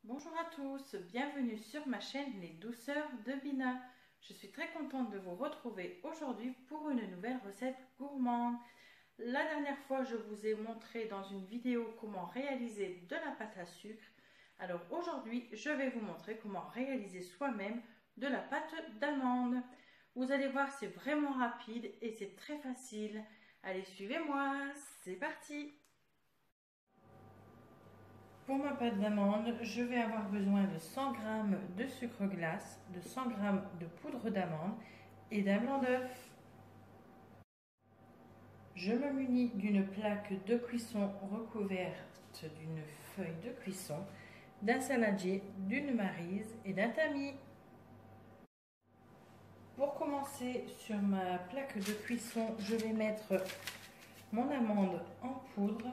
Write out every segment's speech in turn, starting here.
Bonjour à tous, bienvenue sur ma chaîne Les Douceurs de Bina. Je suis très contente de vous retrouver aujourd'hui pour une nouvelle recette gourmande. La dernière fois, je vous ai montré dans une vidéo comment réaliser de la pâte à sucre. Alors aujourd'hui, je vais vous montrer comment réaliser soi-même de la pâte d'amande. Vous allez voir, c'est vraiment rapide et c'est très facile. Allez, suivez-moi, c'est parti! Pour ma pâte d'amande, je vais avoir besoin de 100 g de sucre glace, de 100 g de poudre d'amande et d'un blanc d'œuf. Je me munis d'une plaque de cuisson recouverte d'une feuille de cuisson, d'un saladier, d'une maryse et d'un tamis. Pour commencer, sur ma plaque de cuisson, je vais mettre mon amande en poudre.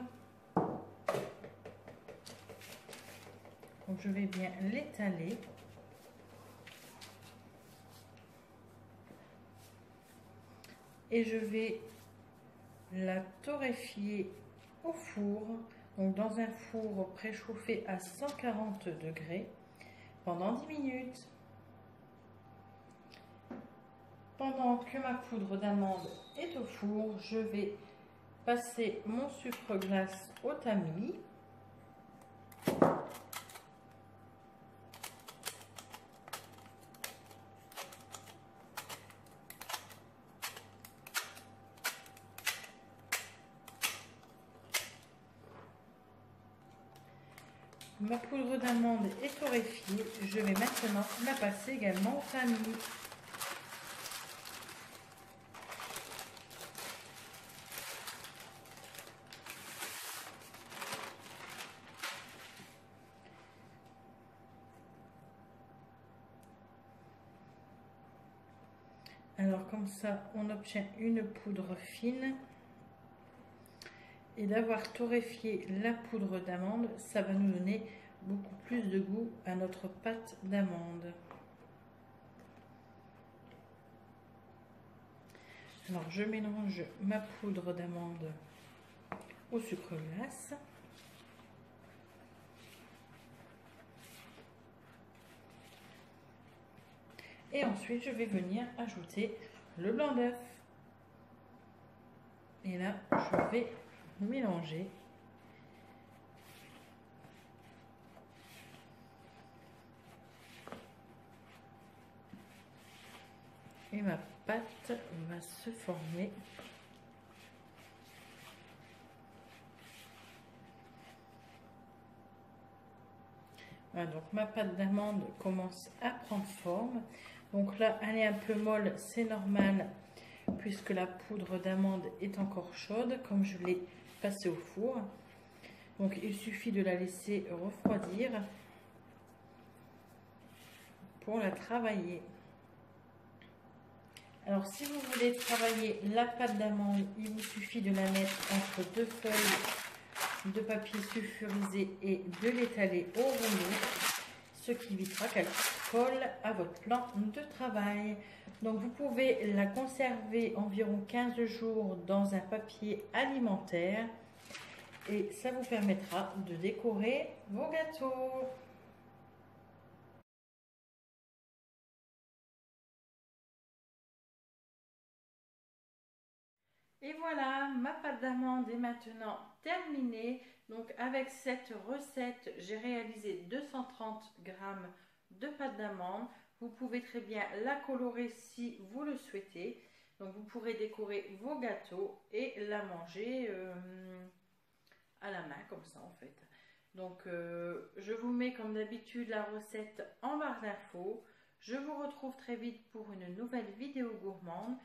Donc je vais bien l'étaler. Et je vais la torréfier au four, donc dans un four préchauffé à 140 degrés pendant 10 minutes. Pendant que ma poudre d'amande est au four, je vais passer mon sucre glace au tamis. Ma poudre d'amande est torréfiée, je vais maintenant la passer également au tamis. Alors comme ça, on obtient une poudre fine. Et d'avoir torréfié la poudre d'amande, ça va nous donner beaucoup plus de goût à notre pâte d'amande. Alors je mélange ma poudre d'amande au sucre glace. Et ensuite je vais venir ajouter le blanc d'œuf. Et là je vais mélanger. Et ma pâte va se former. Voilà, donc ma pâte d'amande commence à prendre forme. Donc là, elle est un peu molle, c'est normal, puisque la poudre d'amande est encore chaude, comme je l'ai passée au four. Donc il suffit de la laisser refroidir pour la travailler. Alors si vous voulez travailler la pâte d'amande, il vous suffit de la mettre entre deux feuilles de papier sulfurisé et de l'étaler au rouleau, ce qui évitera qu'elle colle à votre plan de travail. Donc vous pouvez la conserver environ 15 jours dans un papier alimentaire et ça vous permettra de décorer vos gâteaux. Et voilà, ma pâte d'amande est maintenant terminée. Donc avec cette recette, j'ai réalisé 230 g de pâte d'amande. Vous pouvez très bien la colorer si vous le souhaitez. Donc vous pourrez décorer vos gâteaux et la manger à la main comme ça en fait. Donc je vous mets comme d'habitude la recette en barre d'infos. Je vous retrouve très vite pour une nouvelle vidéo gourmande.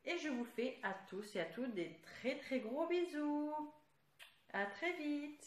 Et je vous fais à tous et à toutes des très gros bisous. À très vite.